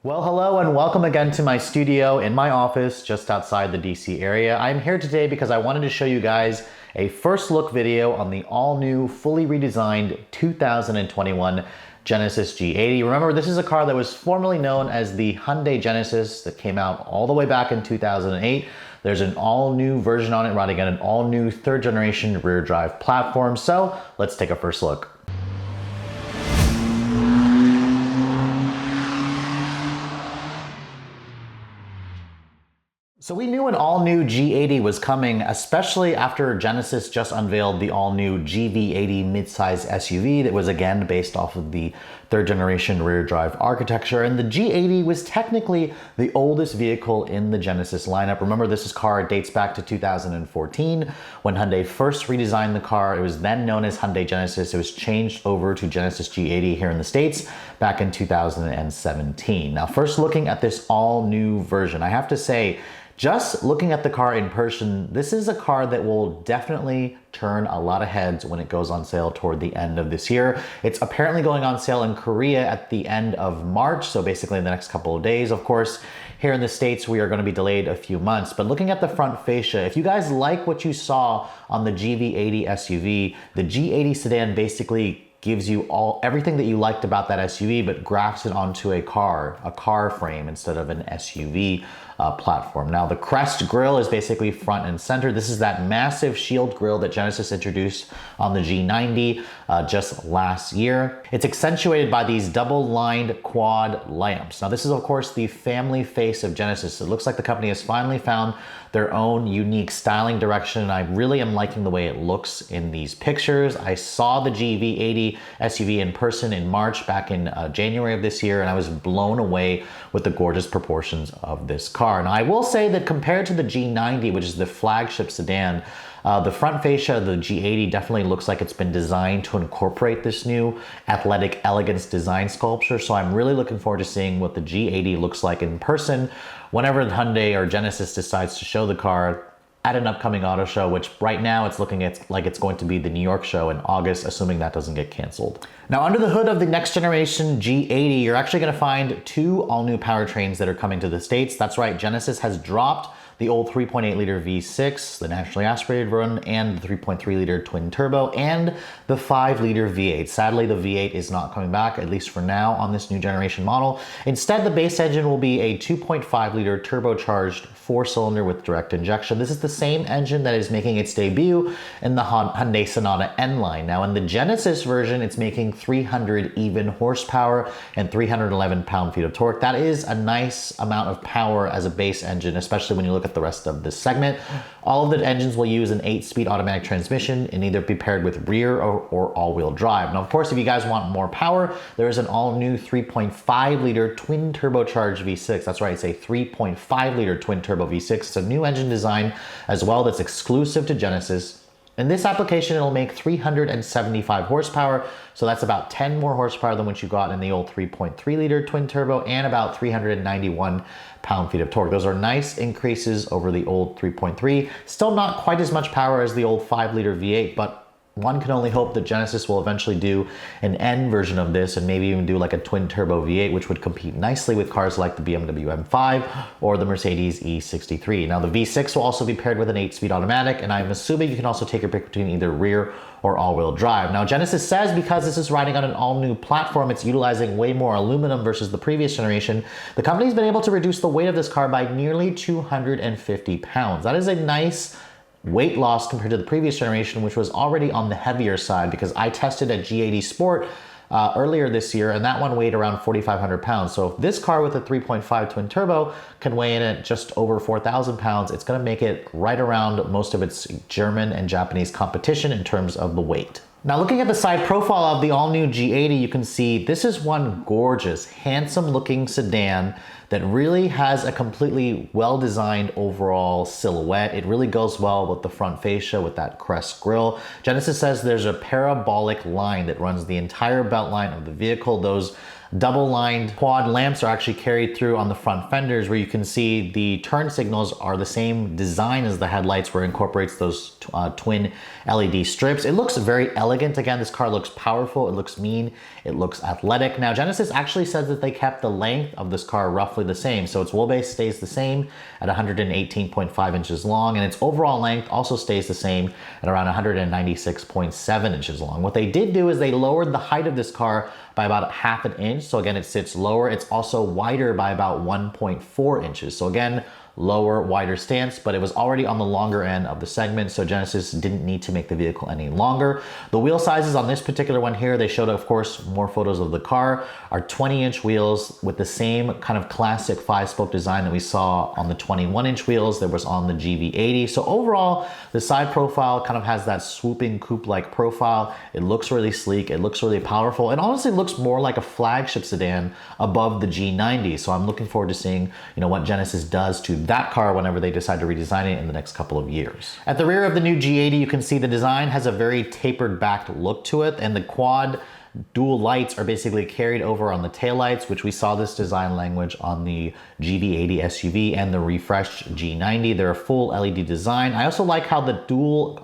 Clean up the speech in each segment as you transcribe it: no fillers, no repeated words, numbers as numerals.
Well, hello and welcome again to my studio in my office just outside the DC area. I'm here today because I wanted to show you guys a first look video on the all new, fully redesigned 2021 Genesis G80. Remember, this is a car that was formerly known as the Hyundai Genesis that came out all the way back in 2008. There's an all new version on it running on an all new third generation rear drive platform. So let's take a first look. So we knew an all-new G80 was coming, especially after Genesis just unveiled the all-new GV80 midsize SUV that was again based off of the third generation rear drive architecture. And the G80 was technically the oldest vehicle in the Genesis lineup. Remember, this car dates back to 2014 when Hyundai first redesigned the car. It was then known as Hyundai Genesis. It was changed over to Genesis G80 here in the States back in 2017. Now, first looking at this all-new version, I have to say, just looking at the car in person, this is a car that will definitely turn a lot of heads when it goes on sale toward the end of this year. It's apparently going on sale in Korea at the end of March, so basically in the next couple of days. Of course, here in the States, we are going to be delayed a few months. But looking at the front fascia, if you guys like what you saw on the GV80 SUV, the G80 sedan basically gives you everything that you liked about that SUV, but grafts it onto a car frame instead of an SUV platform. Now, the Crest Grill is basically front and center. This is that massive shield grille that Genesis introduced on the G90 just last year. It's accentuated by these double-lined quad lamps. Now, this is, of course, the family face of Genesis. It looks like the company has finally found their own unique styling direction, and I really am liking the way it looks in these pictures. I saw the GV80 SUV in person in March back in January of this year, and I was blown away with the gorgeous proportions of this car. Now, I will say that compared to the G90, which is the flagship sedan, the front fascia of the G80 definitely looks like it's been designed to incorporate this new athletic elegance design sculpture. So I'm really looking forward to seeing what the G80 looks like in person whenever Hyundai or Genesis decides to show the car at an upcoming auto show, which right now it's looking like it's going to be the New York show in August, assuming that doesn't get canceled. Now, under the hood of the next generation G80, you're actually gonna find two all-new powertrains that are coming to the States. That's right, Genesis has dropped the old 3.8 liter V6, the naturally aspirated version, and the 3.3 liter twin turbo, and the 5 liter V8. Sadly, the V8 is not coming back, at least for now, on this new generation model. Instead, the base engine will be a 2.5 liter turbocharged 4-cylinder with direct injection. This is the same engine that is making its debut in the Hyundai Sonata N line. Now, in the Genesis version, it's making 300 even horsepower and 311 pound-feet of torque. That is a nice amount of power as a base engine, especially when you look at the rest of this segment. All of the engines will use an 8-speed automatic transmission and either be paired with rear or all-wheel drive. Now, of course, if you guys want more power, there is an all-new 3.5 liter twin turbocharged V6. That's right, it's a 3.5 liter twin turbo V6. It's a new engine design as well that's exclusive to Genesis. In this application, it'll make 375 horsepower, so that's about 10 more horsepower than what you got in the old 3.3 liter twin turbo, and about 391 pound-feet of torque. Those are nice increases over the old 3.3. Still not quite as much power as the old 5 liter V8, but one can only hope that Genesis will eventually do an N version of this and maybe even do like a twin turbo V8, which would compete nicely with cars like the BMW M5 or the Mercedes E63. Now, the V6 will also be paired with an 8-speed automatic, and I'm assuming you can also take your pick between either rear or all-wheel drive. Now, Genesis says because this is riding on an all-new platform, it's utilizing way more aluminum versus the previous generation. The company's been able to reduce the weight of this car by nearly 250 pounds. That is a nice weight loss compared to the previous generation, which was already on the heavier side, because I tested a G80 Sport earlier this year, and that one weighed around 4,500 pounds. So if this car with a 3.5 twin turbo can weigh in at just over 4,000 pounds, it's gonna make it right around most of its German and Japanese competition in terms of the weight. Now, looking at the side profile of the all-new G80, you can see this is one gorgeous, handsome-looking sedan that really has a completely well-designed overall silhouette. It really goes well with the front fascia with that Crest Grill. Genesis says there's a parabolic line that runs the entire belt line of the vehicle. Those double lined quad lamps are actually carried through on the front fenders, where you can see the turn signals are the same design as the headlights, where it incorporates those twin LED strips. It looks very elegant. Again, this car looks powerful, it looks mean, it looks athletic. Now, Genesis actually says that they kept the length of this car roughly the same. So its wheelbase stays the same at 118.5 inches long, and its overall length also stays the same at around 196.7 inches long. What they did do is they lowered the height of this car by about half an inch. So again, it sits lower. It's also wider by about 1.4 inches. So again, lower, wider stance, but it was already on the longer end of the segment, so Genesis didn't need to make the vehicle any longer. The wheel sizes on this particular one here, they showed, of course, more photos of the car, are 20-inch wheels with the same kind of classic 5-spoke design that we saw on the 21-inch wheels that was on the GV80. So overall, the side profile kind of has that swooping coupe-like profile. It looks really sleek, it looks really powerful, and honestly looks more like a flagship sedan above the G90. So I'm looking forward to seeing, what Genesis does to that car whenever they decide to redesign it in the next couple of years. At the rear of the new G80, you can see the design has a very tapered back look to it, and the quad dual lights are basically carried over on the taillights, which we saw this design language on the GV80 SUV and the refreshed G90. They're a full LED design. I also like how the dual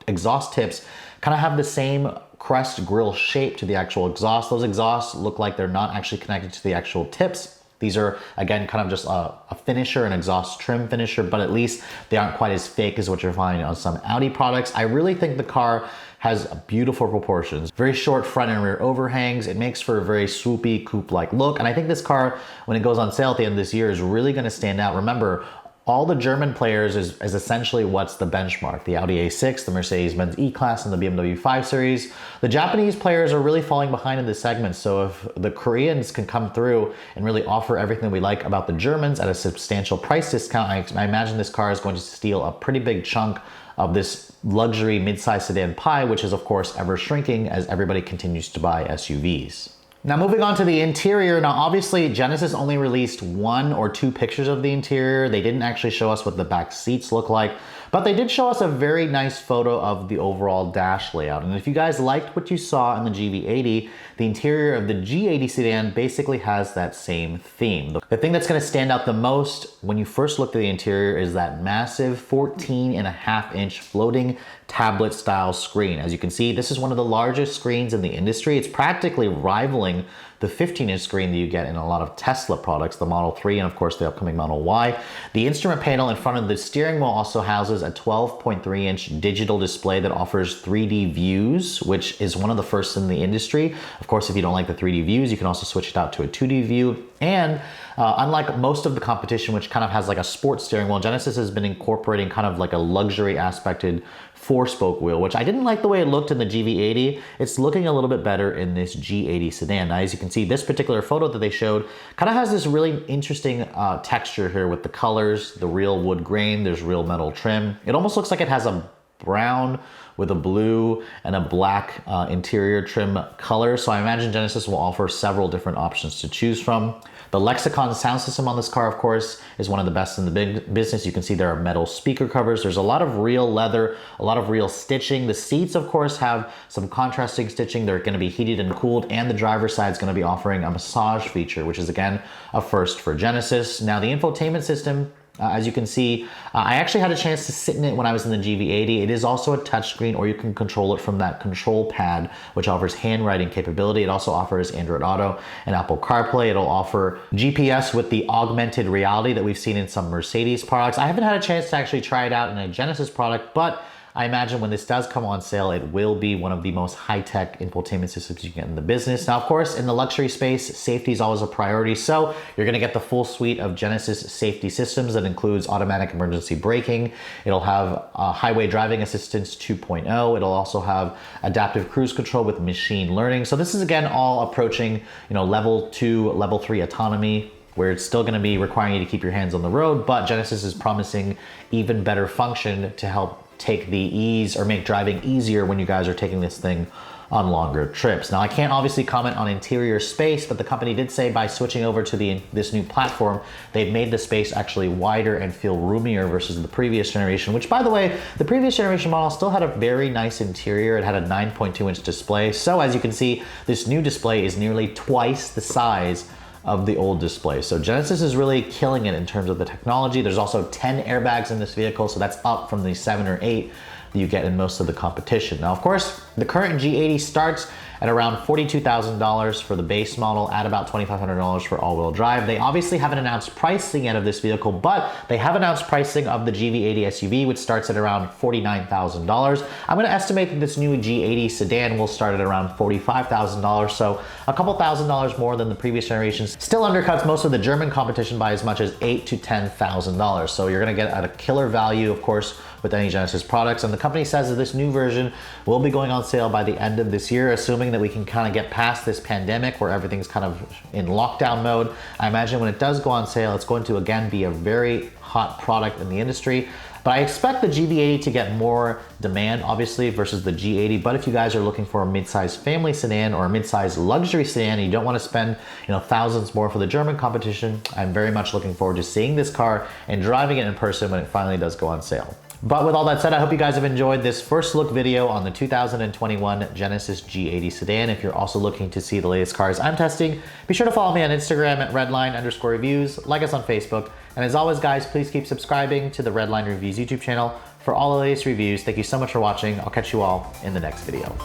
exhaust tips kind of have the same Crest Grill shape to the actual exhaust. Those exhausts look like they're not actually connected to the actual tips. These are, again, kind of just a finisher, an exhaust trim finisher, but at least they aren't quite as fake as what you're finding on some Audi products. I really think the car has beautiful proportions, very short front and rear overhangs. It makes for a very swoopy coupe-like look. And I think this car, when it goes on sale at the end of this year, is really gonna stand out. Remember, all the German players is essentially what's the benchmark. The Audi A6, the Mercedes-Benz E-Class, and the BMW 5 Series. The Japanese players are really falling behind in this segment, so if the Koreans can come through and really offer everything we like about the Germans at a substantial price discount, I imagine this car is going to steal a pretty big chunk of this luxury mid-size sedan pie, which is of course ever shrinking as everybody continues to buy SUVs. Now moving on to the interior. Now obviously Genesis only released 1 or 2 pictures of the interior. They didn't actually show us what the back seats look like, but they did show us a very nice photo of the overall dash layout. And if you guys liked what you saw in the GV80, the interior of the G80 sedan basically has that same theme. The thing that's gonna stand out the most when you first look at the interior is that massive 14.5-inch floating tablet style screen. As you can see, this is one of the largest screens in the industry. It's practically rivaling the 15-inch screen that you get in a lot of Tesla products, the Model 3 and of course the upcoming Model Y. The instrument panel in front of the steering wheel also houses a 12.3-inch digital display that offers 3D views, which is one of the first in the industry. Of course, if you don't like the 3D views, you can also switch it out to a 2D view. And unlike most of the competition, which kind of has like a sports steering wheel, Genesis has been incorporating kind of like a luxury aspected 4-spoke wheel, which I didn't like the way it looked in the GV80. It's looking a little bit better in this G80 sedan. Now, as you can see, this particular photo that they showed kind of has this really interesting texture here with the colors, the real wood grain, there's real metal trim. It almost looks like it has a brown with a blue and a black interior trim color. So I imagine Genesis will offer several different options to choose from. The Lexicon sound system on this car, of course, is one of the best in the big business. You can see there are metal speaker covers. There's a lot of real leather, a lot of real stitching. The seats, of course, have some contrasting stitching. They're gonna be heated and cooled, and the driver's side is gonna be offering a massage feature, which is, again, a first for Genesis. Now, the infotainment system, as you can see, I actually had a chance to sit in it when I was in the GV80. It is also a touchscreen, or you can control it from that control pad, which offers handwriting capability. It also offers Android Auto and Apple CarPlay. It'll offer GPS with the augmented reality that we've seen in some Mercedes products. I haven't had a chance to actually try it out in a Genesis product, but I imagine when this does come on sale, it will be one of the most high-tech infotainment systems you can get in the business. Now, of course, in the luxury space, safety is always a priority. So you're gonna get the full suite of Genesis safety systems that includes automatic emergency braking. It'll have highway driving assistance 2.0. It'll also have adaptive cruise control with machine learning. So this is, again, all approaching, level 2, level 3 autonomy, where it's still gonna be requiring you to keep your hands on the road, but Genesis is promising even better function to help take the ease or make driving easier when you guys are taking this thing on longer trips. Now, I can't obviously comment on interior space, but the company did say by switching over to this new platform, they've made the space actually wider and feel roomier versus the previous generation, which, by the way, the previous generation model still had a very nice interior. It had a 9.2-inch display. So as you can see, this new display is nearly twice the size of the old display. So Genesis is really killing it in terms of the technology. There's also 10 airbags in this vehicle, so that's up from the 7 or 8 that you get in most of the competition. Now, of course, the current G80 starts at around $42,000 for the base model, at about $2,500 for all-wheel drive. They obviously haven't announced pricing yet of this vehicle, but they have announced pricing of the GV80 SUV, which starts at around $49,000. I'm gonna estimate that this new G80 sedan will start at around $45,000, so a couple $1,000s more than the previous generations. Still undercuts most of the German competition by as much as $8,000 to $10,000. So you're gonna get at a killer value, of course, with any Genesis products. And the company says that this new version will be going on sale by the end of this year, assuming that we can kind of get past this pandemic where everything's kind of in lockdown mode. I imagine when it does go on sale, it's going to again be a very hot product in the industry. But I expect the GV80 to get more demand, obviously, versus the G80. But if you guys are looking for a mid-size family sedan or a mid-size luxury sedan and you don't want to spend, thousands more for the German competition, I'm very much looking forward to seeing this car and driving it in person when it finally does go on sale. But with all that said, I hope you guys have enjoyed this first look video on the 2021 Genesis G80 sedan. If you're also looking to see the latest cars I'm testing, be sure to follow me on Instagram at redline_reviews, like us on Facebook, and as always guys, please keep subscribing to the Redline Reviews YouTube channel for all the latest reviews. Thank you so much for watching. I'll catch you all in the next video.